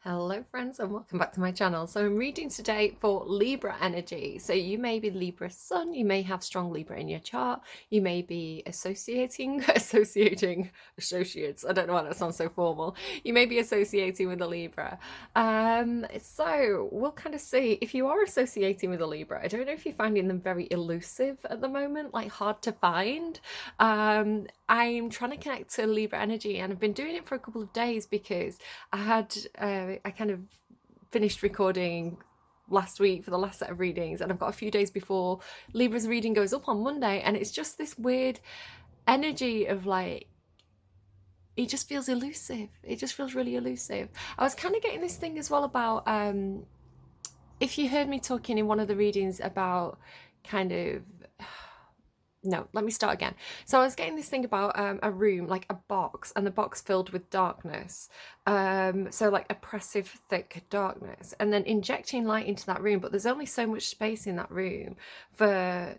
Hello friends and welcome back to my channel. So I'm reading today for Libra energy. So you may be Libra sun, you may have strong Libra in your chart, you may be associates. I don't know why that sounds so formal. You may be associating with a Libra. So we'll kind of see if you are associating with a Libra. I don't know if you're finding them very elusive at the moment, like hard to find. I'm trying to connect to Libra energy and I've been doing it for a couple of days because I kind of finished recording last week for the last set of readings, and I've got a few days before Libra's reading goes up on Monday, and it's just this weird energy of like, it just feels elusive. It just feels really elusive. I was kind of getting this thing as well about, if you heard me talking in one of the readings about kind of, no, let me start again. So I was getting this thing about a room, like a box, and the box filled with darkness. So like oppressive, thick darkness, and then injecting light into that room. But there's only so much space in that room to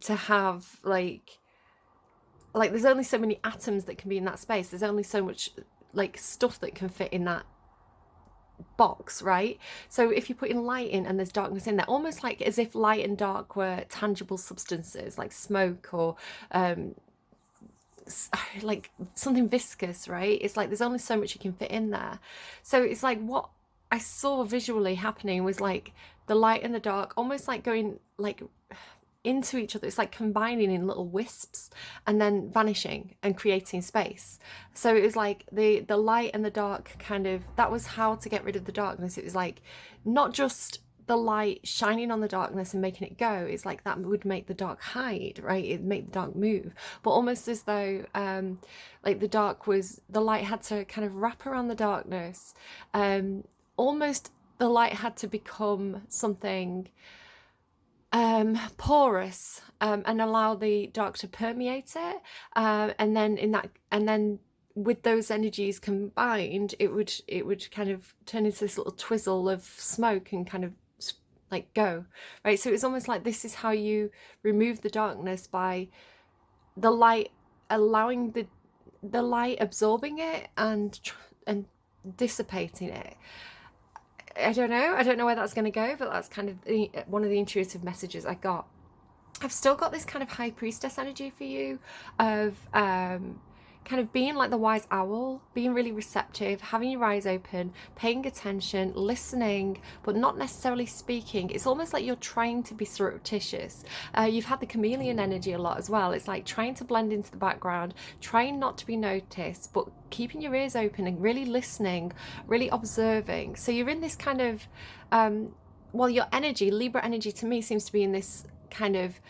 have like there's only so many atoms that can be in that space. There's only so much like stuff that can fit in that box, right? So if you're putting light in and there's darkness in there, almost like as if light and dark were tangible substances like smoke or like something viscous, right? It's like there's only so much you can fit in there. So it's like what I saw visually happening was like the light and the dark almost like going like into each other. It's like combining in little wisps and then vanishing and creating space. So it was like the light and the dark kind of, that was how to get rid of the darkness. It was like not just the light shining on the darkness and making it go. It's like that would make the dark hide, right? It'd make the dark move, but almost as though like the light had to kind of wrap around the darkness. Almost the light had to become something porous and allow the dark to permeate it, and then with those energies combined, it would kind of turn into this little twizzle of smoke and kind of like go, right? So it's almost like this is how you remove the darkness, by the light allowing the light absorbing it and dissipating it. I don't know where that's going to go, but that's kind of one of the intuitive messages I got. I've still got this kind of high priestess energy for you of kind of being like the wise owl, being really receptive, having your eyes open, paying attention, listening, but not necessarily speaking. It's almost like you're trying to be surreptitious. You've had the chameleon energy a lot as well. It's like trying to blend into the background, trying not to be noticed, but keeping your ears open and really listening, really observing. So you're in this kind of, well, your energy, Libra energy to me seems to be in this kind of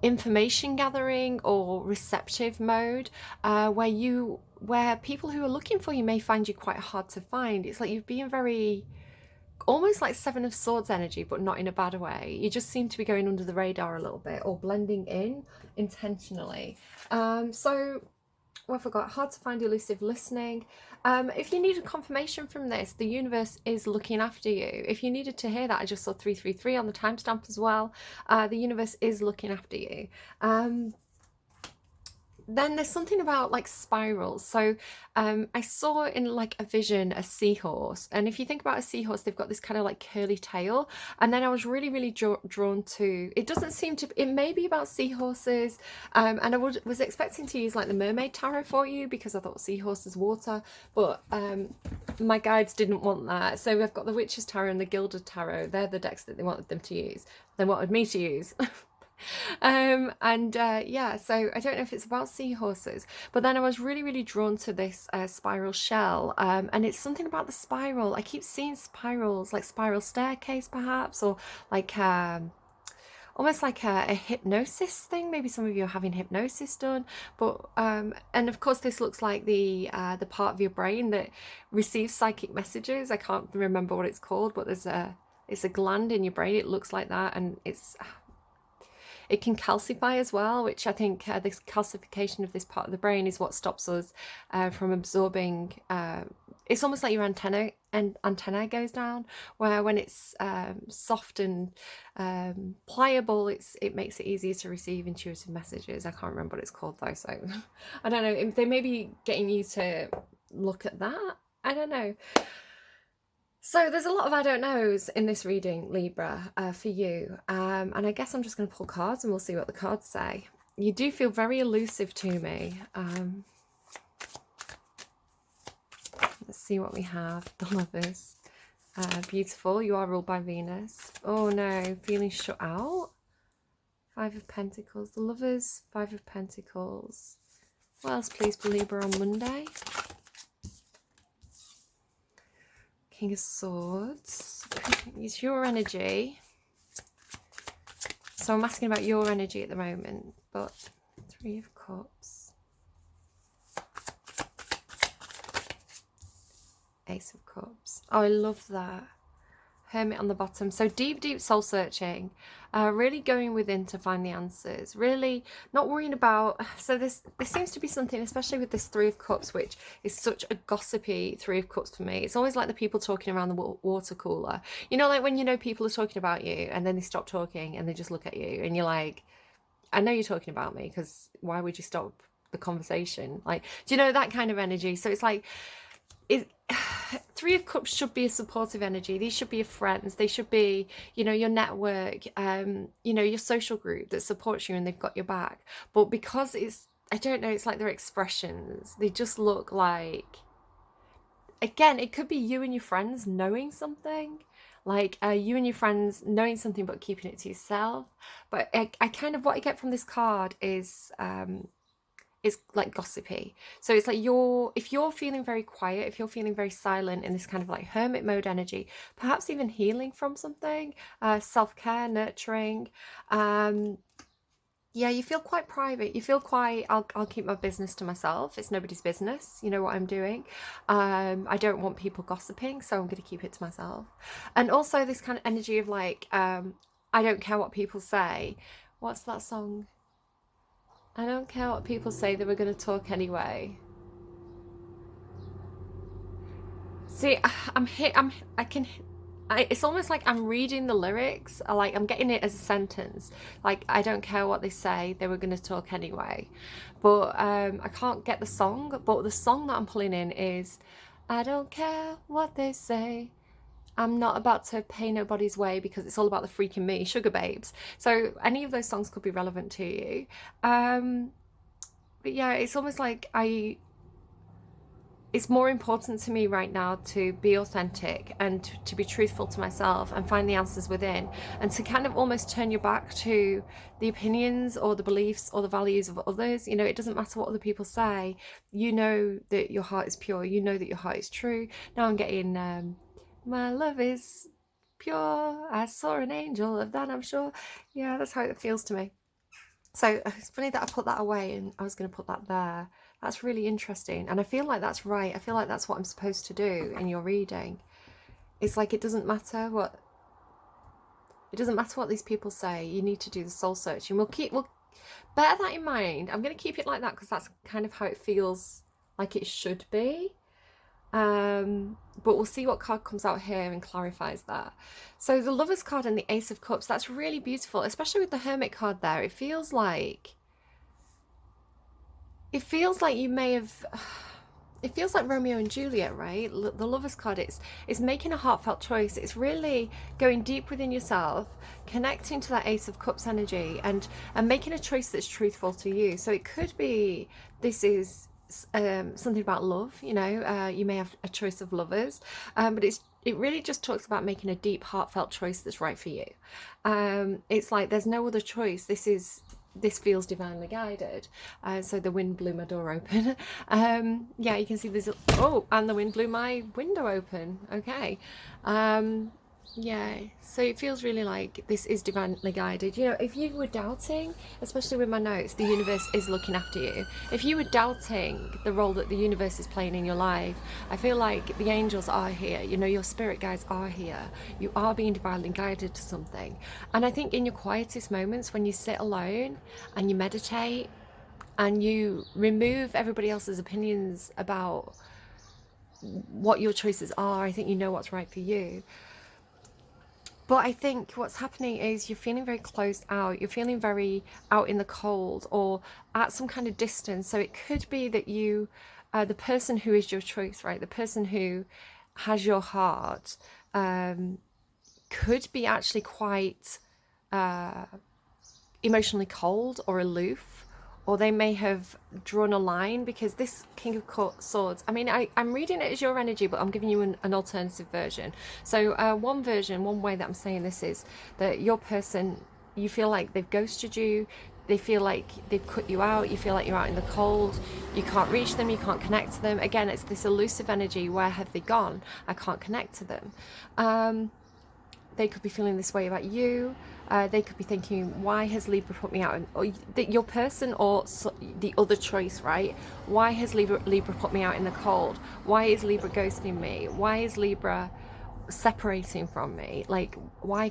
information gathering or receptive mode, where people who are looking for you may find you quite hard to find. It's like you've been very, almost like Seven of Swords energy, but not in a bad way. You just seem to be going under the radar a little bit or blending in intentionally. Well, I forgot, hard to find, elusive, listening. If you need a confirmation from this, the universe is looking after you. If you needed to hear that, I just saw 333 on the timestamp as well. The universe is looking after you. Then there's something about like spirals. So I saw in like a vision a seahorse, and if you think about a seahorse, they've got this kind of like curly tail, and then I was really drawn to, it doesn't seem to, it may be about seahorses, and I was expecting to use like the mermaid tarot for you because I thought seahorse is water, but my guides didn't want that, so I've got the witch's tarot and the gilded tarot. They're the decks that they wanted them to use, they wanted me to use. Yeah, so I don't know if it's about seahorses, but then I was really drawn to this spiral shell, and it's something about the spiral. I keep seeing spirals, like spiral staircase perhaps, or like almost like a hypnosis thing. Maybe some of you are having hypnosis done, but and of course this looks like the part of your brain that receives psychic messages. I can't remember what it's called, but it's a gland in your brain. It looks like that, and it can calcify as well, which I think this calcification of this part of the brain is what stops us from absorbing. It's almost like your antenna goes down, where when it's soft and pliable, it makes it easier to receive intuitive messages. I can't remember what it's called though, so I don't know. They may be getting you to look at that. I don't know. So there's a lot of I don't knows in this reading, Libra, for you. And I guess I'm just going to pull cards and we'll see what the cards say. You do feel very elusive to me. Let's see what we have. The Lovers. Beautiful. You are ruled by Venus. Oh no, feeling shut out. Five of Pentacles. The Lovers. Five of Pentacles. What else, please, for Libra on Monday? King of Swords. It's your energy. So I'm asking about your energy at the moment. But Three of Cups. Ace of Cups. Oh, I love that. Hermit on the bottom. So deep, deep soul searching. Really going within to find the answers. Really not worrying about... So this seems to be something, especially with this Three of Cups, which is such a gossipy Three of Cups for me. It's always like the people talking around the water cooler. You know, like when you know people are talking about you and then they stop talking and they just look at you and you're like, I know you're talking about me, because why would you stop the conversation? Like, do you know that kind of energy? So it's like... Three of Cups should be a supportive energy. These should be your friends. They should be, you know, your network, you know, your social group that supports you and they've got your back. But because it's, I don't know, it's like their expressions. They just look like, again, it could be you and your friends knowing something. Like you and your friends knowing something but keeping it to yourself. But I kind of, what I get from this card is like gossipy. So it's like if you're feeling very quiet, if you're feeling very silent in this kind of like hermit mode energy, perhaps even healing from something, self-care, nurturing, yeah, you feel quite private. You feel quite, I'll keep my business to myself. It's nobody's business. You know what I'm doing. I don't want people gossiping, so I'm going to keep it to myself. And also this kind of energy of like, I don't care what people say. What's that song? I don't care what people say, they were going to talk anyway. See, it's almost like I'm reading the lyrics, like I'm getting it as a sentence. Like, I don't care what they say, they were going to talk anyway. But I can't get the song, but the song that I'm pulling in is, I don't care what they say, I'm not about to pay nobody's way, because it's all about the freaking me, Sugababes. So any of those songs could be relevant to you. But yeah, it's almost like it's more important to me right now to be authentic and to be truthful to myself and find the answers within, and to kind of almost turn your back to the opinions or the beliefs or the values of others. You know, it doesn't matter what other people say. You know that your heart is pure. You know that your heart is true. Now I'm getting... my love is pure. I saw an angel, of that I'm sure. Yeah, that's how it feels to me. So it's funny that I put that away and I was going to put that there. That's really interesting. And I feel like that's right. I feel like that's what I'm supposed to do in your reading. It's like it doesn't matter what these people say. You need to do the soul searching. We'll bear that in mind. I'm going to keep it like that because that's kind of how it feels like it should be. But we'll see what card comes out here and clarifies that. So the Lovers card and the Ace of Cups, that's really beautiful, especially with the Hermit card there. It feels like you may have... It feels like Romeo and Juliet, right? The Lovers card, it's making a heartfelt choice. It's really going deep within yourself, connecting to that Ace of Cups energy, and making a choice that's truthful to you. So it could be this is something about love, you know, you may have a choice of lovers, but it really just talks about making a deep heartfelt choice that's right for you. It's like there's no other choice. This feels divinely guided. So the wind blew my door open. Yeah, you can see there's and the wind blew my window open. Okay. Yeah, so it feels really like this is divinely guided. You know, if you were doubting, especially with my notes, the universe is looking after you. If you were doubting the role that the universe is playing in your life, I feel like the angels are here. You know, your spirit guides are here. You are being divinely guided to something. And I think in your quietest moments, when you sit alone and you meditate and you remove everybody else's opinions about what your choices are, I think you know what's right for you. But I think what's happening is you're feeling very closed out. You're feeling very out in the cold or at some kind of distance. So it could be that you the person who is your choice, right? The person who has your heart could be actually quite emotionally cold or aloof, or they may have drawn a line, because this King of Swords, I mean, I'm reading it as your energy, but I'm giving you an alternative version. So one way that I'm saying this is that your person, you feel like they've ghosted you, they feel like they've cut you out, you feel like you're out in the cold, you can't reach them, you can't connect to them. Again, it's this elusive energy, where have they gone? I can't connect to them. They could be feeling this way about you. They could be thinking, why has Libra put me out? Or your person, or the other choice, right? Why has Libra put me out in the cold? Why is Libra ghosting me? Why is Libra separating from me? Like, why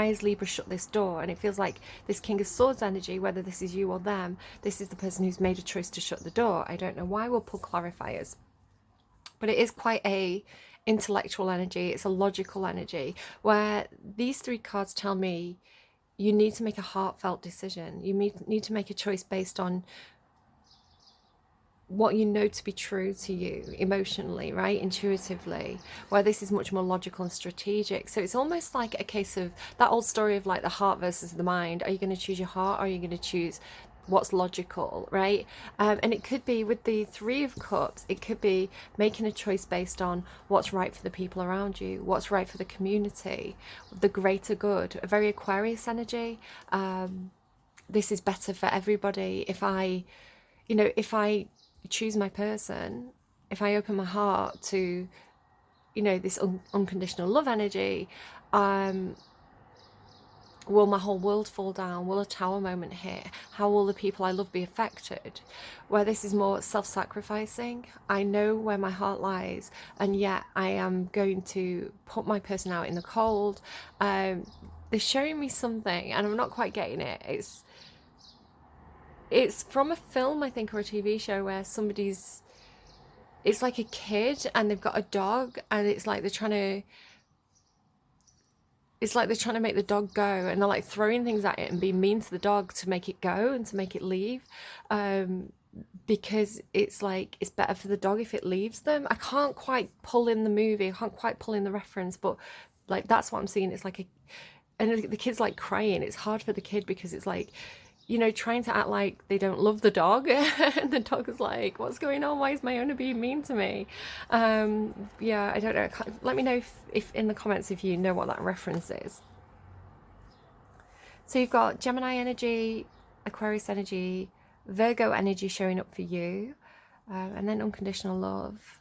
is Libra shut this door? And it feels like this King of Swords energy, whether this is you or them, this is the person who's made a choice to shut the door. I don't know why. We'll pull clarifiers. But it is quite a intellectual energy, it's a logical energy, where these three cards tell me you need to make a heartfelt decision. You need to make a choice based on what you know to be true to you emotionally, right? Intuitively, where this is much more logical and strategic. So it's almost like a case of that old story of like the heart versus the mind. Are you going to choose your heart, or are you going to choose what's logical, right? And it could be with the Three of Cups, it could be making a choice based on what's right for the people around you, what's right for the community, the greater good. A very Aquarius energy. This is better for everybody. If I choose my person, if I open my heart to, this unconditional love energy, will my whole world fall down? Will a tower moment hit? How will the people I love be affected? Where this is more self-sacrificing, I know where my heart lies, and yet I am going to put my person out in the cold. They're showing me something, and I'm not quite getting it. It's from a film, I think, or a TV show, where it's like a kid and they've got a dog, and it's like they're trying to make the dog go, and they're like throwing things at it and being mean to the dog to make it go and to make it leave, because it's like it's better for the dog if it leaves them. I can't quite pull in the movie, I can't quite pull in the reference, but like that's what I'm seeing. It's like and the kid's like crying. It's hard for the kid, because it's like, trying to act like they don't love the dog, and the dog is like, what's going on? Why is my owner being mean to me? Yeah, I don't know. Let me know if in the comments if you know what that reference is. So you've got Gemini energy, Aquarius energy, Virgo energy showing up for you, and then unconditional love.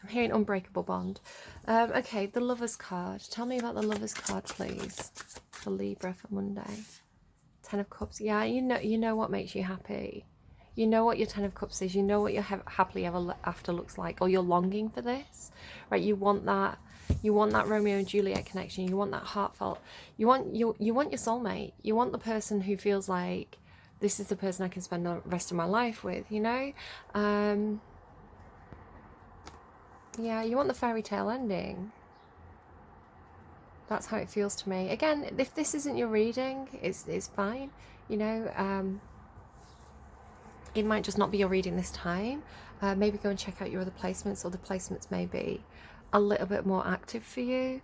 I'm hearing unbreakable bond. Okay, the Lovers card. Tell me about the Lovers card, please, for Libra for Monday. Ten of Cups. Yeah, you know what makes you happy. You know what your Ten of Cups is. You know what your happily ever after looks like, or you're longing for this, right? You want that. You want that Romeo and Juliet connection. You want that heartfelt. You want your soulmate. You want the person who feels like this is the person I can spend the rest of my life with. Yeah, you want the fairy tale ending. That's how it feels to me. Again, if this isn't your reading, it's fine. It might just not be your reading this time. Maybe go and check out your other placements, or the placements may be a little bit more active for you.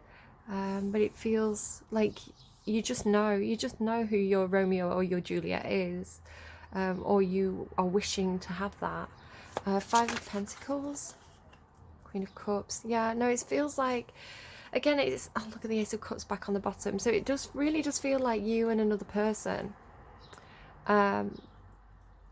But it feels like you just know who your Romeo or your Juliet is, or you are wishing to have that. Five of Pentacles, Queen of Cups. Yeah, no, it feels like, again, it's, oh, look at the Ace of Cups back on the bottom. So it really does feel like you and another person.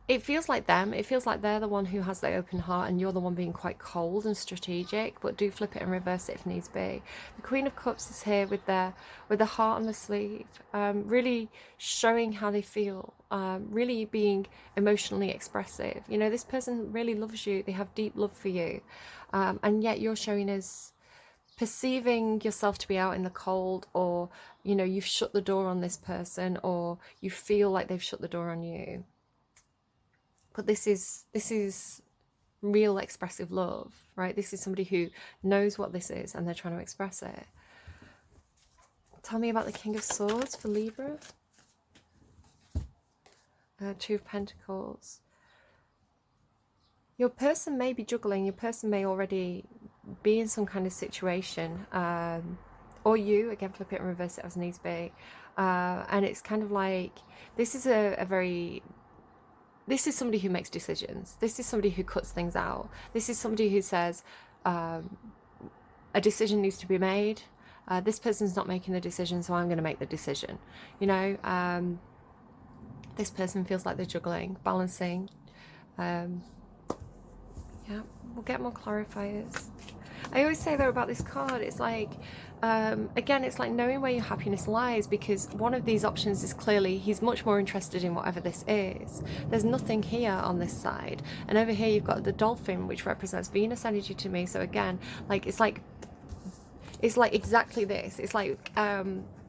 It feels like them. It feels like they're the one who has the open heart, and you're the one being quite cold and strategic, but do flip it and reverse it if needs be. The Queen of Cups is here with the heart on the sleeve, really showing how they feel, really being emotionally expressive. This person really loves you. They have deep love for you, and yet you're showing as perceiving yourself to be out in the cold, or you've shut the door on this person, or you feel like they've shut the door on you. But this is real expressive love, right? This is somebody who knows what this is, and they're trying to express it. Tell me about the King of Swords for Libra. Two of Pentacles. Your person may be juggling. Your person may already be in some kind of situation, or you, again, flip it and reverse it as needs be. And it's kind of like, this is this is somebody who makes decisions. This is somebody who cuts things out. This is somebody who says, a decision needs to be made. This person's not making the decision, so I'm going to make the decision. You know, this person feels like they're juggling, balancing. Yeah, we'll get more clarifiers. I always say though about this card, it's like, again, it's like knowing where your happiness lies, because one of these options is clearly he's much more interested in whatever this is. There's nothing here on this side. And over here you've got the dolphin, which represents Venus energy to me. So again, like it's like exactly this. It's like,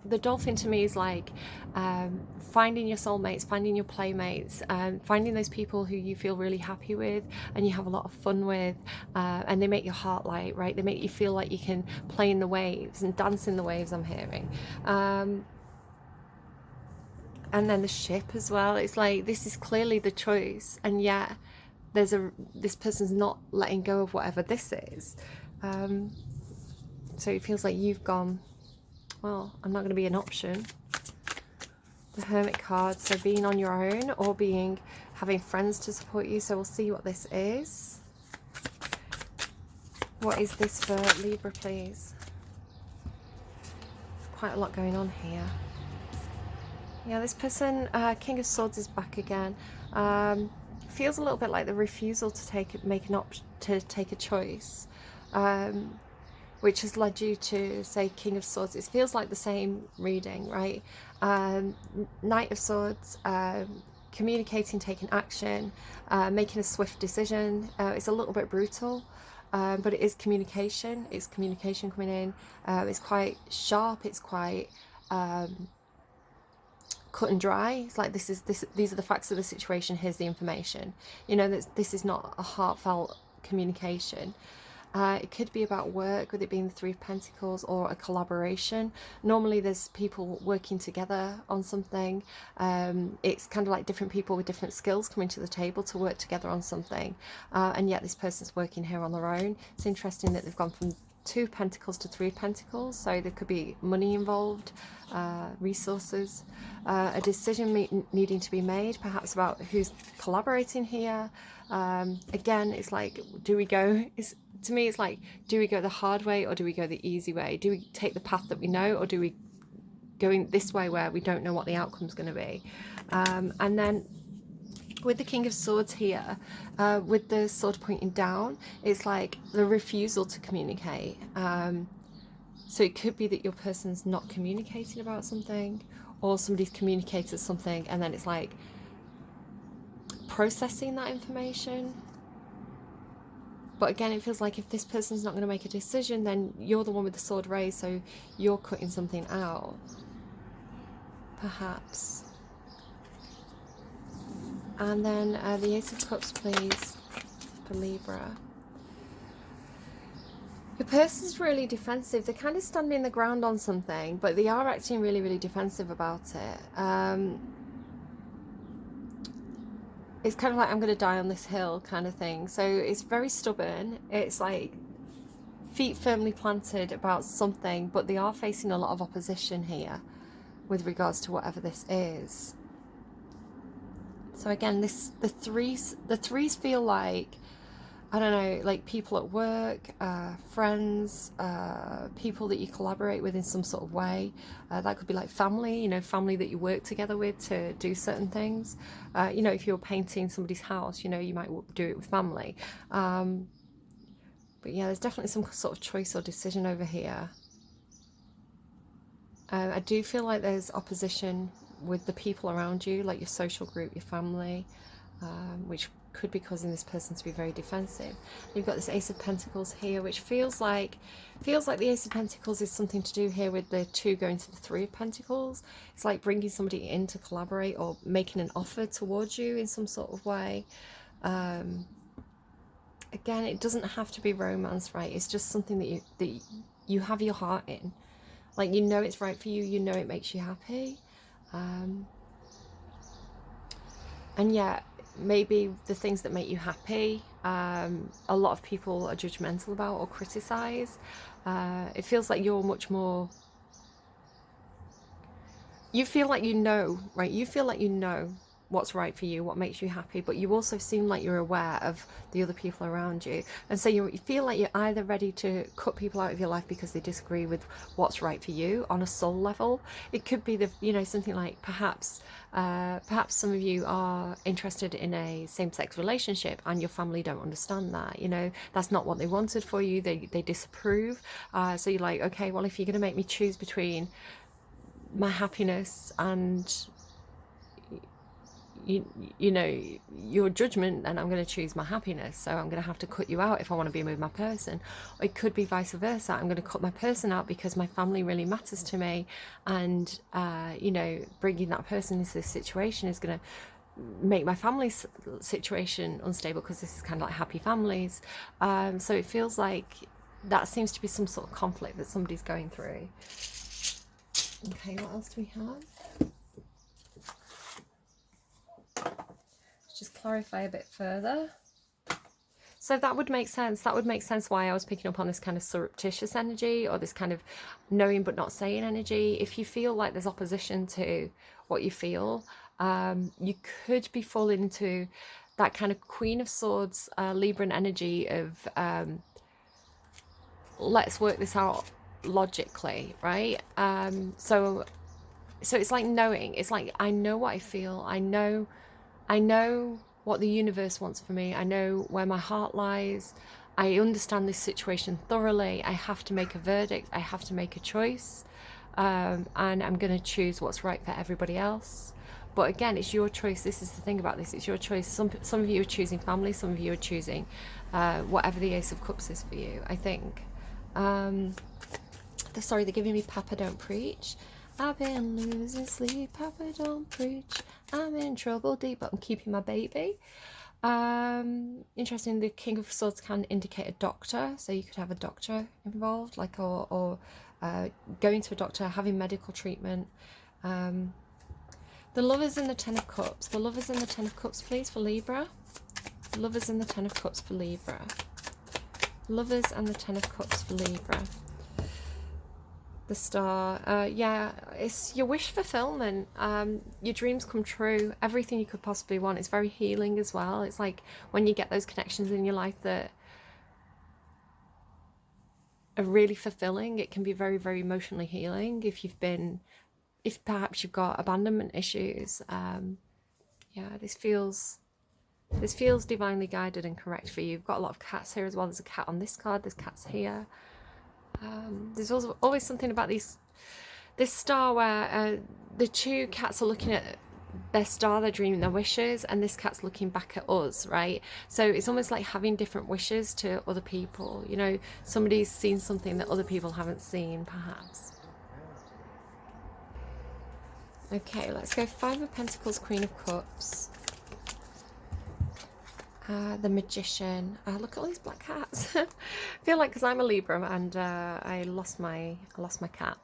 the dolphin to me is like finding your soulmates, finding your playmates, finding those people who you feel really happy with and you have a lot of fun with, and they make your heart light, right? They make you feel like you can play in the waves and dance in the waves, I'm hearing. And then the ship as well. It's like, this is clearly the choice, and yet this person's not letting go of whatever this is. So it feels like you've gone, well, I'm not going to be an option. The Hermit card, so being on your own or having friends to support you. So we'll see what this is. What is this for Libra, please? Quite a lot going on here. Yeah, this person, King of Swords is back again. Feels a little bit like the refusal to take a choice. Which has led you to say King of Swords. It feels like the same reading, right? Knight of Swords, communicating, taking action, making a swift decision. It's a little bit brutal, but it is communication. It's communication coming in. It's quite sharp. It's quite cut and dry. It's like these are the facts of the situation. Here's the information. You know, this is not a heartfelt communication. It could be about work, with it being the Three of Pentacles, or a collaboration. Normally there's people working together on something. It's kind of like different people with different skills coming to the table to work together on something. And yet this person's working here on their own. It's interesting that they've gone from Two of Pentacles to Three of Pentacles. So there could be money involved, resources, a decision needing to be made, perhaps about who's collaborating here. Again, it's like, to me, it's like, do we go the hard way or do we go the easy way? Do we take the path that we know, or do we go in this way where we don't know what the outcome's going to be? And then with the King of Swords here, with the sword pointing down, it's like the refusal to communicate. So it could be that your person's not communicating about something, or somebody's communicated something and then it's like processing that information. But again, it feels like if this person's not going to make a decision, then you're the one with the sword raised, so you're cutting something out, perhaps. And then the Ace of Cups, please, for Libra. Your person's really defensive. They're kind of standing the ground on something, but they are acting really, really defensive about it. It's kind of like, I'm going to die on this hill kind of thing. So it's very stubborn. It's like feet firmly planted about something, but they are facing a lot of opposition here with regards to whatever this is. So again, the threes feel like, I don't know, like people at work, friends, people that you collaborate with in some sort of way. That could be like family, you know, family that you work together with to do certain things. You know, if you're painting somebody's house, you know, you might do it with family. But yeah, there's definitely some sort of choice or decision over here. I do feel like there's opposition with the people around you, like your social group, your family, which could be causing this person to be very defensive. You've got this Ace of Pentacles here, which feels like the Ace of Pentacles is something to do here with the two going to the Three of Pentacles. It's like bringing somebody in to collaborate or making an offer towards you in some sort of way. Again, it doesn't have to be romance, right? It's just something that you have your heart in. Like, you know it's right for you, you know it makes you happy. And yeah, maybe the things that make you happy a lot of people are judgmental about or criticize. It feels like you're much more, you feel like you know, right? You feel like you know what's right for you, what makes you happy, but you also seem like you're aware of the other people around you. And so you feel like you're either ready to cut people out of your life because they disagree with what's right for you on a soul level. It could be the, you know, something like perhaps some of you are interested in a same-sex relationship and your family don't understand that, you know, that's not what they wanted for you, they disapprove. So you're like, okay, well, if you're going to make me choose between my happiness and you know, your judgment, and I'm going to choose my happiness, so I'm going to have to cut you out if I want to be with my person. Or it could be vice versa, I'm going to cut my person out because my family really matters to me, and you know, bringing that person into this situation is going to make my family's situation unstable, because this is kind of like happy families. So it feels like that seems to be some sort of conflict that somebody's going through. Okay, what else do we have? Just clarify a bit further. So that would make sense. That would make sense why I was picking up on this kind of surreptitious energy, or this kind of knowing but not saying energy. If you feel like there's opposition to what you feel, you could be falling into that kind of Queen of Swords, Libran energy of let's work this out logically, right? So it's like knowing. It's like, I know what I feel. I know what the universe wants for me. I know where my heart lies. I understand this situation thoroughly. I have to make a verdict. I have to make a choice. And I'm going to choose what's right for everybody else. But again, it's your choice. This is the thing about this. It's your choice. Some of you are choosing family. Some of you are choosing whatever the Ace of Cups is for you, I think. Sorry, they're giving me Papa Don't Preach. I've been losing sleep, Papa don't preach. I'm in trouble deep, but I'm keeping my baby. Interesting, the King of Swords can indicate a doctor, so you could have a doctor involved, like, or going to a doctor, having medical treatment. The Lovers and the Ten of Cups. The Lovers and the Ten of Cups, please, for Libra. The Lovers and the Ten of Cups for Libra. Lovers and the Ten of Cups for Libra. The Star, yeah, it's your wish fulfillment. Your dreams come true, everything you could possibly want. It's very healing as well. It's like when you get those connections in your life that are really fulfilling, it can be very, very emotionally healing. If perhaps you've got abandonment issues, yeah, this feels divinely guided and correct for you. You've got a lot of cats here as well. There's a cat on this card, there's cats here. There's also always something about this star where the two cats are looking at their star, they're dreaming their wishes, and this cat's looking back at us, right? So it's almost like having different wishes to other people. You know, somebody's seen something that other people haven't seen, perhaps. Okay, let's go 5 of Pentacles, Queen of Cups. The Magician. Look at all these black cats. I feel like, because I'm a Libra, and I lost my cat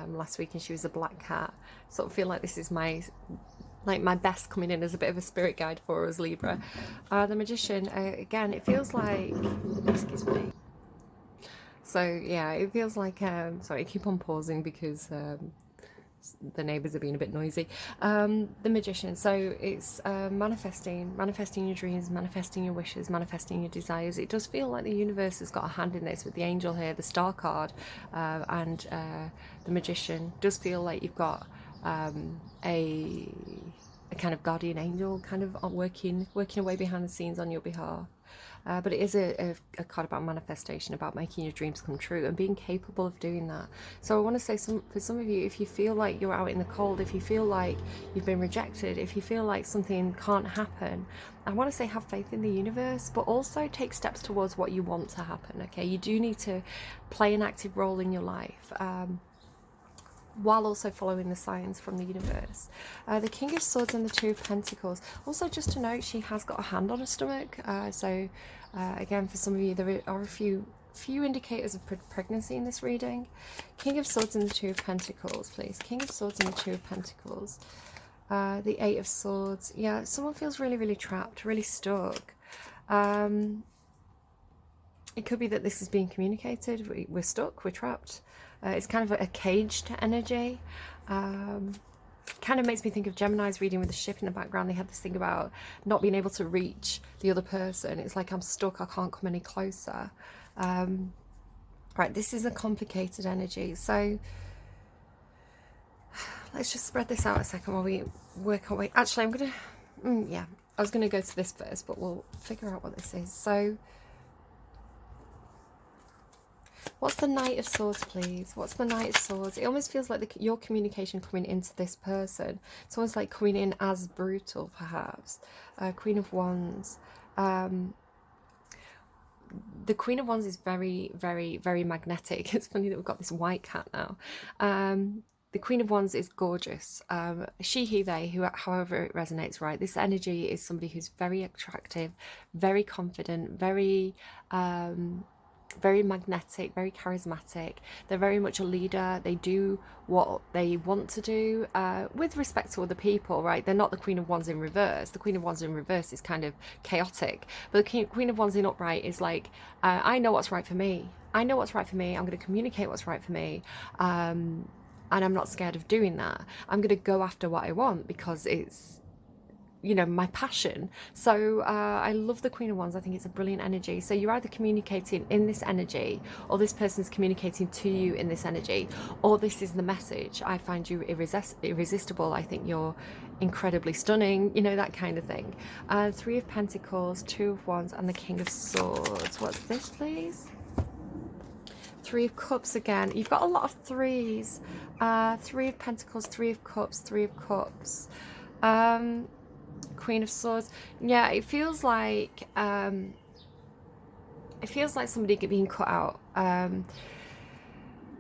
last week, and she was a black cat. Sort of feel like this is my best coming in as a bit of a spirit guide for us, Libra. The Magician, again, it feels like, excuse me. So yeah, it feels like, sorry, I keep on pausing because the neighbours are being a bit noisy. The Magician, so it's manifesting your dreams, manifesting your wishes, manifesting your desires. It does feel like the universe has got a hand in this with the Angel here, the Star card, and the Magician. Does feel like you've got a kind of guardian angel kind of working away behind the scenes on your behalf. But it is a card about manifestation, about making your dreams come true and being capable of doing that. So I want to say, for some of you, if you feel like you're out in the cold, if you feel like you've been rejected, if you feel like something can't happen, I want to say have faith in the universe, but also take steps towards what you want to happen, okay? You do need to play an active role in your life, while also following the signs from the universe. The King of Swords and the Two of Pentacles. Also, just to note, she has got a hand on her stomach. So again, for some of you, there are a few indicators of pregnancy in this reading. King of Swords and the Two of Pentacles, please. King of Swords and the Two of Pentacles. The Eight of Swords. Yeah, someone feels really, really trapped, really stuck. It could be that this is being communicated. We're stuck, we're trapped. It's kind of a caged energy. Kind of makes me think of Gemini's reading with the ship in the background. They had this thing about not being able to reach the other person. It's like, I'm stuck, I can't come any closer. Right, this is a complicated energy. So let's just spread this out a second while we work our way. Actually, I'm going to, yeah, I was going to go to this first, but we'll figure out what this is. So what's the Knight of Swords, please? What's the Knight of Swords? It almost feels like your communication coming into this person. It's almost like coming in as brutal, perhaps. Queen of Wands. The Queen of Wands is very, very, very magnetic. It's funny that we've got this white cat now. The Queen of Wands is gorgeous. She, he, they, who, however it resonates, right? This energy is somebody who's very attractive, very confident, very magnetic, very charismatic. They're very much a leader. They do what they want to do with respect to other people, right? They're not the Queen of Wands in reverse. The Queen of Wands in reverse is kind of chaotic, but the Queen of Wands in upright is like, I know what's right for me. I know what's right for me. I'm going to communicate what's right for me. And I'm not scared of doing that. I'm going to go after what I want because it's, you know, my passion. So I love the Queen of Wands. I think it's a brilliant energy. So you're either communicating in this energy, or this person's communicating to you in this energy, or this is the message. I find you irresistible. I think you're incredibly stunning, you know, that kind of thing. Three of Pentacles, Two of Wands, and the King of Swords. What's this, please? Three of Cups again. You've got a lot of threes. Three of Pentacles, Three of Cups, Three of Cups. Queen of Swords. Yeah, it feels like somebody being cut out.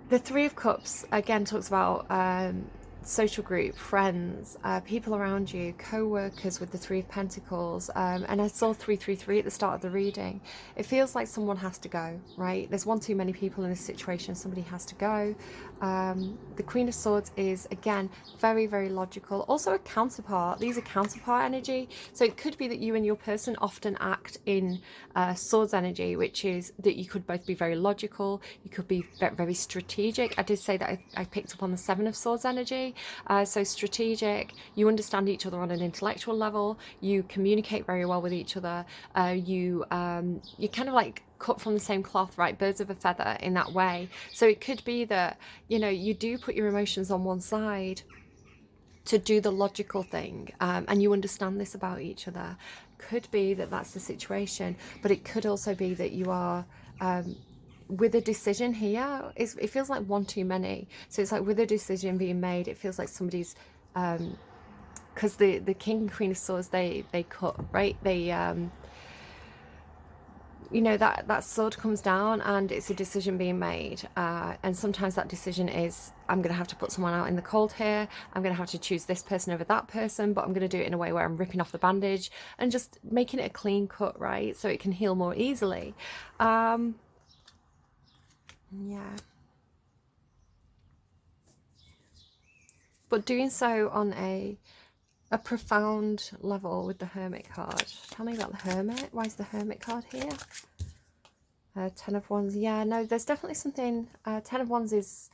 The Three of Cups again talks about social group, friends, people around you, co-workers with the Three of Pentacles, and I saw 333 at the start of the reading. It feels like someone has to go, right? There's one too many people in this situation. Somebody has to go. The Queen of Swords is, again, very, very logical. Also a counterpart. These are counterpart energy. So it could be that you and your person often act in Swords energy, which is that you could both be very logical. You could be very strategic. I did say that I picked up on the Seven of Swords energy. So strategic. You understand each other on an intellectual level. You communicate very well with each other. You kind of like cut from the same cloth, right? Birds of a feather in that way. So it could be that, you know, you do put your emotions on one side to do the logical thing, and you understand this about each other. Could be that that's the situation, but it could also be that you are with a decision here. It feels like one too many. So it's like with a decision being made, it feels like somebody's because the King and Queen of Swords, they cut, right? They you know, that sword comes down and it's a decision being made, and sometimes that decision is, I'm going to have to put someone out in the cold here, I'm going to have to choose this person over that person, but I'm going to do it in a way where I'm ripping off the bandage and just making it a clean cut, right, so it can heal more easily. Yeah, but doing so on a profound level with the Hermit card. Tell me about the Hermit. Why is the Hermit card here? Ten of Wands. Yeah, no, there's definitely something. Ten of Wands is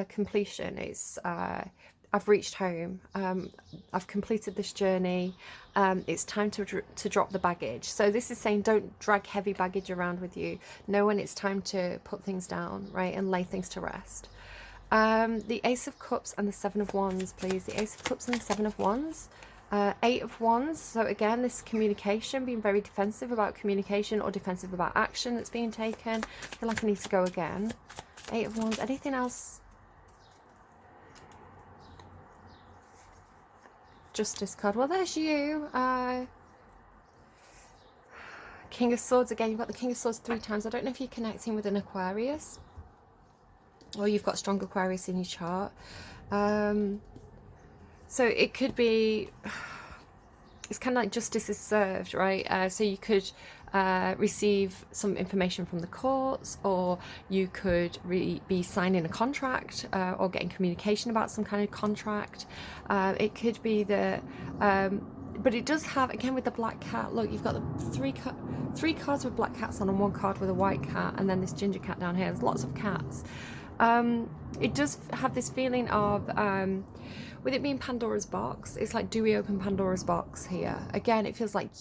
completion. It's I've reached home. I've completed this journey. It's time to drop the baggage. So this is saying don't drag heavy baggage around with you. Know when it's time to put things down, right, and lay things to rest. The Ace of Cups and the Seven of Wands, please. The Ace of Cups and the Seven of Wands. Eight of Wands. So again, this communication, being very defensive about communication or defensive about action that's being taken. I feel like I need to go again. Eight of Wands. Anything else? Justice card. Well, there's you. King of Swords again. You've got the King of Swords 3 times. I don't know if you're connecting with an Aquarius, or you've got strong Aquarius in your chart. So it could be, it's kind of like justice is served, right? So you could receive some information from the courts, or you could be signing a contract, or getting communication about some kind of contract. It could be that But it does have, again with the black cat, look, you've got the three cards with black cats on and one card with a white cat, and then this ginger cat down here. There's lots of cats. It does have this feeling of, with it being Pandora's box, it's like, do we open Pandora's box here? Again, it feels like,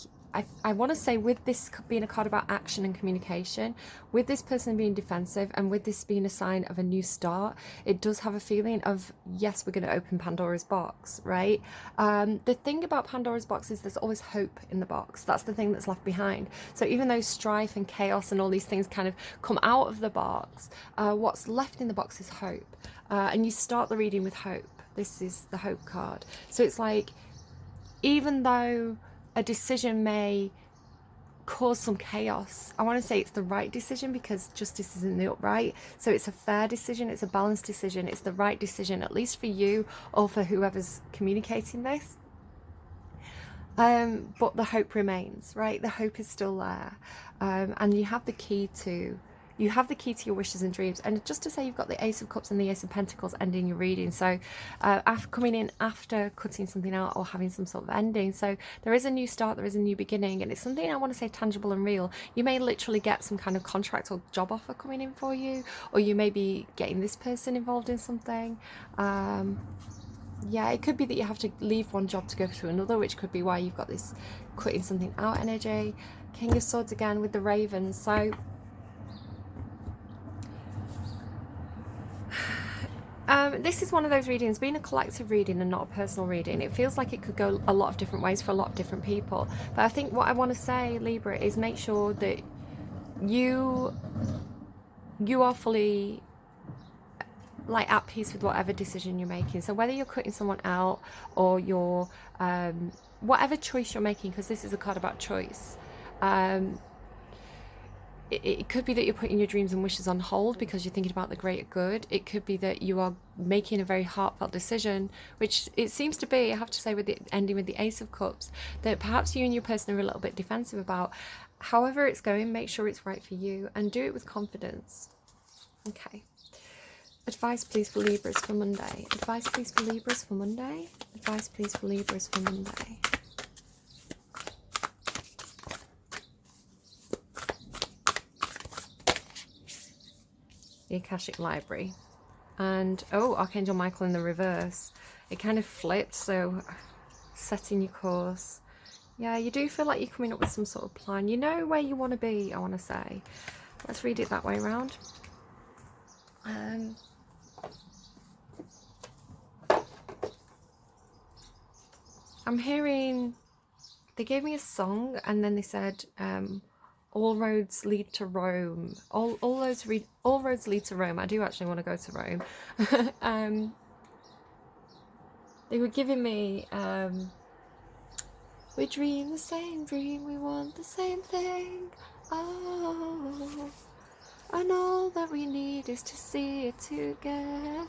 I want to say, with this being a card about action and communication, with this person being defensive, and with this being a sign of a new start, it does have a feeling of, yes, we're going to open Pandora's box, right? The thing about Pandora's box is there's always hope in the box. That's the thing that's left behind. So even though strife and chaos and all these things kind of come out of the box, what's left in the box is hope. And you start the reading with hope. This is the hope card. So it's like, even though a decision may cause some chaos, I want to say it's the right decision, because justice is in the upright. So it's a fair decision, it's a balanced decision, it's the right decision, at least for you or for whoever's communicating this. But the hope remains, right? The hope is still there. And you have the key to your wishes and dreams. And just to say, you've got the Ace of Cups and the Ace of Pentacles ending your reading. So after coming in after cutting something out or having some sort of ending. So there is a new start, there is a new beginning, and it's something, I want to say, tangible and real. You may literally get some kind of contract or job offer coming in for you, or you may be getting this person involved in something. Yeah, it could be that you have to leave one job to go to another, which could be why you've got this cutting something out energy. King of Swords again with the Ravens. So this is one of those readings, being a collective reading and not a personal reading, it feels like it could go a lot of different ways for a lot of different people. But I think what I want to say, Libra, is make sure that you are fully like at peace with whatever decision you're making. So whether you're cutting someone out or you're whatever choice you're making, because this is a card about choice, it could be that you're putting your dreams and wishes on hold because you're thinking about the greater good. It could be that you are making a very heartfelt decision, which it seems to be, I have to say, with the ending with the Ace of Cups, that perhaps you and your person are a little bit defensive about. However it's going, make sure it's right for you and do it with confidence. Okay. Advice please for Libras for Monday. Advice please for Libras for Monday. Advice please for Libras for Monday. The Akashic Library. And oh, Archangel Michael in the reverse. It kind of flipped, so setting your course. Yeah, you do feel like you're coming up with some sort of plan. You know where you want to be, I want to say. Let's read it that way around. I'm hearing, they gave me a song and then they said, all roads lead to Rome. All roads lead to Rome. I do actually want to go to Rome. They were giving me, we dream the same dream, we want the same thing. Oh, and all that we need is to see it together.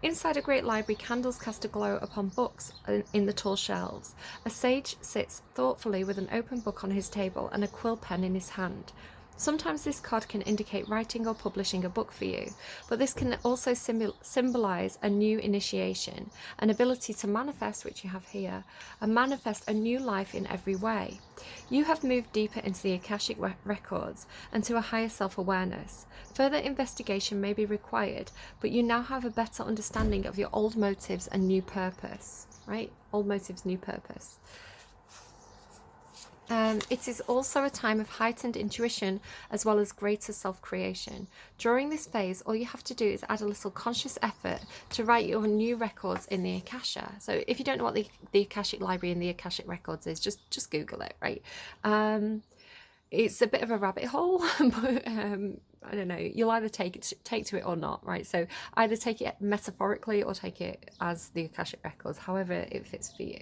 Inside a great library, candles cast a glow upon books in the tall shelves. A sage sits thoughtfully with an open book on his table and a quill pen in his hand. Sometimes this card can indicate writing or publishing a book for you, but this can also symbolize a new initiation, an ability to manifest, which you have here, and manifest a new life in every way. You have moved deeper into the Akashic records and to a higher self-awareness. Further investigation may be required, but you now have a better understanding of your old motives and new purpose, right? Old motives, new purpose. It is also a time of heightened intuition as well as greater self-creation. During this phase, all you have to do is add a little conscious effort to write your new records in the Akasha. So if you don't know what the Akashic Library and the Akashic Records is, just Google it, right? It's a bit of a rabbit hole, but I don't know, you'll either take to it or not, right? So either take it metaphorically or take it as the Akashic Records, however it fits for you.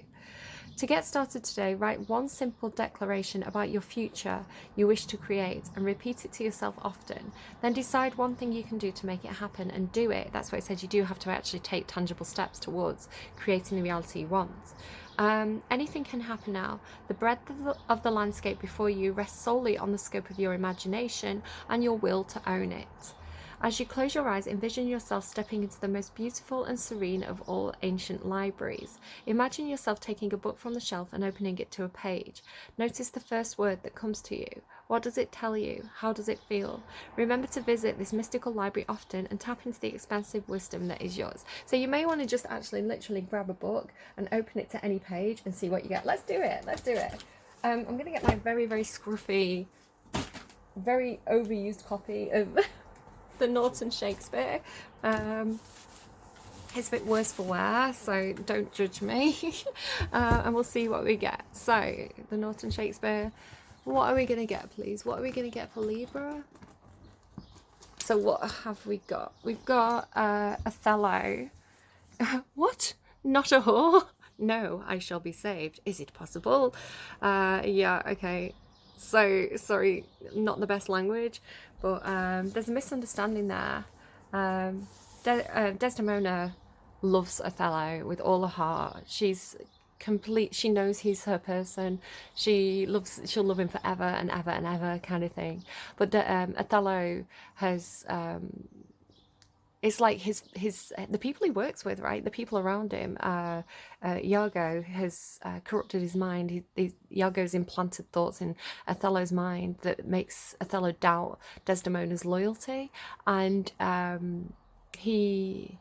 To get started today, write one simple declaration about your future you wish to create and repeat it to yourself often. Then decide one thing you can do to make it happen and do it. That's why it says you do have to actually take tangible steps towards creating the reality you want. Anything can happen now. The breadth of the landscape before you rests solely on the scope of your imagination and your will to own it. As you close your eyes, envision yourself stepping into the most beautiful and serene of all ancient libraries. Imagine yourself taking a book from the shelf and opening it to a page. Notice the first word that comes to you. What does it tell you? How does it feel? Remember to visit this mystical library often and tap into the expansive wisdom that is yours. So you may want to just actually literally grab a book and open it to any page and see what you get. Let's do it. Let's do it. I'm going to get my very, very scruffy, very overused copy of the Norton Shakespeare. It's a bit worse for wear, so don't judge me. And we'll see what we get. So, the Norton Shakespeare. What are we going to get, please? What are we going to get for Libra? So what have we got? We've got Othello. What? Not a whore? No, I shall be saved. Is it possible? Yeah, okay. So, sorry, not the best language, but there's a misunderstanding there. Desdemona loves Othello with all her heart. She's complete, she knows he's her person. She'll love him forever and ever and ever, kind of thing. But Othello has it's like the people he works with, right? The people around him. Iago has corrupted his mind. Iago's implanted thoughts in Othello's mind that makes Othello doubt Desdemona's loyalty, and he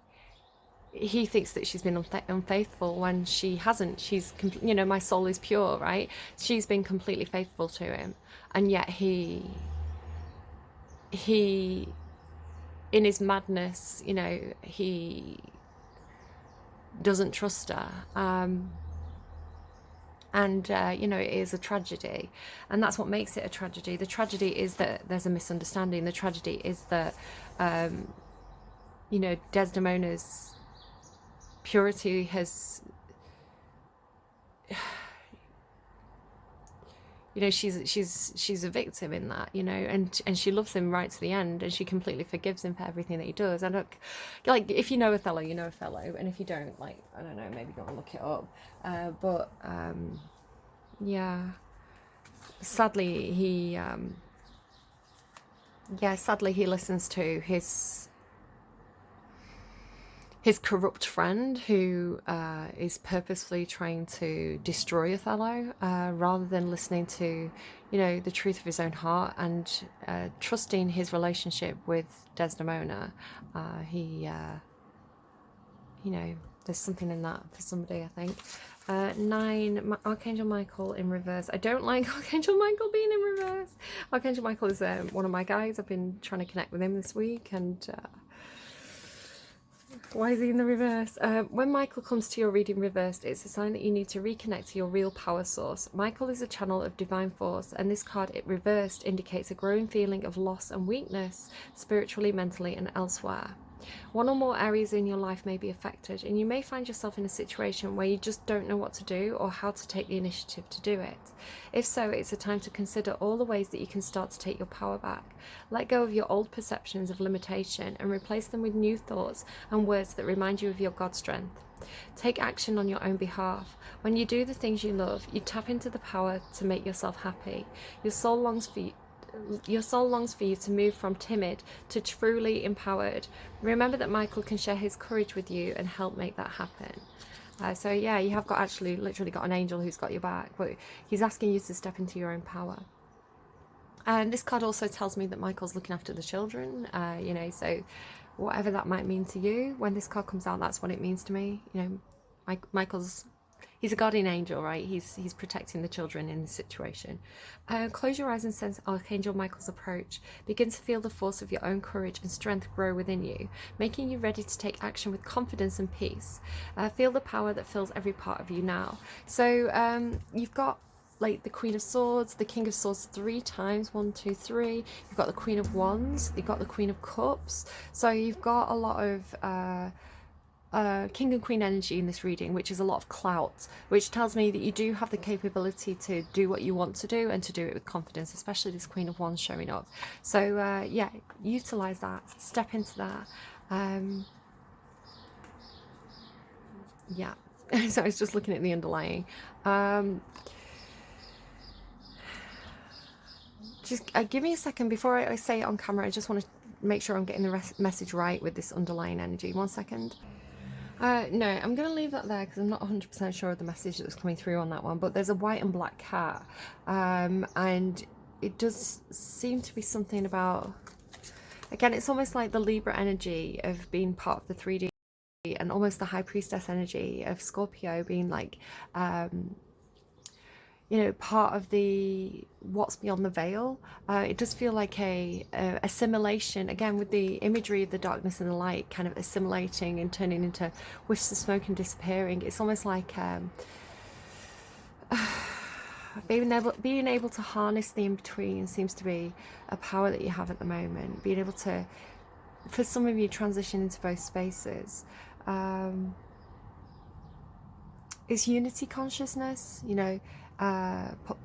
thinks that she's been unfaithful when she hasn't. She's, you know, my soul is pure, right? She's been completely faithful to him, and yet he in his madness, you know, he doesn't trust her. You know, it is a tragedy, and that's what makes it a tragedy. The tragedy is that there's a misunderstanding. The tragedy is that you know, Desdemona's purity has, you know, she's a victim in that, you know, and she loves him right to the end, and she completely forgives him for everything that he does. And look, like, if you know Othello, you know Othello, and if you don't, like, I don't know, maybe go and look it up. Yeah, sadly he listens to his corrupt friend, who is purposefully trying to destroy Othello, rather than listening to, you know, the truth of his own heart and trusting his relationship with Desdemona. You know, there's something in that for somebody, I think. 9, Archangel Michael in reverse. I don't like Archangel Michael being in reverse. Archangel Michael is one of my guys. I've been trying to connect with him this week, and why is he in the reverse? When Michael comes to your reading reversed, it's a sign that you need to reconnect to your real power source. Michael is a channel of divine force, and this card, it reversed, indicates a growing feeling of loss and weakness, spiritually, mentally, and elsewhere. One or more areas in your life may be affected, and you may find yourself in a situation where you just don't know what to do or how to take the initiative to do it. If so, it's a time to consider all the ways that you can start to take your power back. Let go of your old perceptions of limitation and replace them with new thoughts and words that remind you of your God strength. Take action on your own behalf. When you do the things you love, you tap into the power to make yourself happy. Your soul longs for you to move from timid to truly empowered. Remember that Michael can share his courage with you and help make that happen. So yeah, you have got literally got an angel who's got your back, but he's asking you to step into your own power. And this card also tells me that Michael's looking after the children, you know, so whatever that might mean to you, when this card comes out, that's what it means to me. You know, he's a guardian angel, right? He's protecting the children in this situation. Close your eyes and sense Archangel Michael's approach. Begin to feel the force of your own courage and strength grow within you, making you ready to take action with confidence and peace. Feel the power that fills every part of you now. So you've got, like, the Queen of Swords, the King of Swords 3 times, 1, 2, 3. You've got the Queen of Wands, you've got the Queen of Cups. So you've got a lot of King and Queen energy in this reading, which is a lot of clout, which tells me that you do have the capability to do what you want to do and to do it with confidence, especially this Queen of Wands showing up. So yeah, utilize that, step into that. Yeah, so I was just looking at the underlying. Just give me a second before I say it on camera. I just want to make sure I'm getting the message right with this underlying energy. 1 second. No, I'm going to leave that there because I'm not 100% sure of the message that was coming through on that one. But there's a white and black cat, and it does seem to be something about, again, it's almost like the Libra energy of being part of the 3D, and almost the High Priestess energy of Scorpio being like, you know, part of the what's beyond the veil. It does feel like a assimilation, again, with the imagery of the darkness and the light kind of assimilating and turning into wisps of smoke and disappearing. It's almost like being able to harness the in-between seems to be a power that you have at the moment. Being able to, for some of you, transition into both spaces. It's unity consciousness, you know,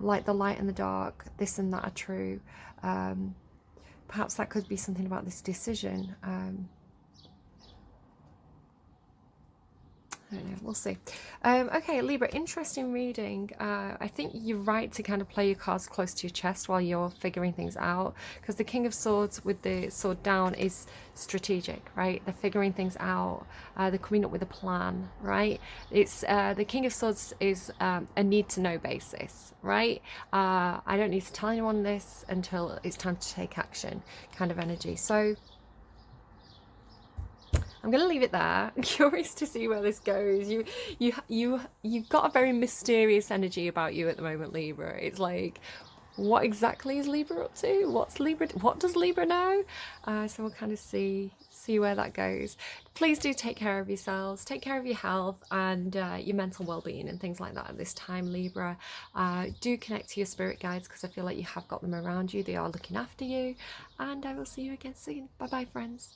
like the light and the dark, this and that are true. Perhaps that could be something about this decision. I don't know, we'll see. Okay, Libra, interesting reading. I think you're right to kind of play your cards close to your chest while you're figuring things out, because the King of Swords with the sword down is strategic, right? They're figuring things out, they're coming up with a plan, right? It's the King of Swords is a need to know basis, right? I don't need to tell anyone this until it's time to take action kind of energy. So I'm going to leave it there. I'm curious to see where this goes. You've got a very mysterious energy about you at the moment, Libra. It's like, what exactly is Libra up to? What does Libra know? So we'll kind of see where that goes. Please do take care of yourselves, take care of your health and your mental well-being and things like that at this time, Libra. Do connect to your spirit guides, because I feel like you have got them around you. They are looking after you, and I will see you again soon. Bye bye, friends.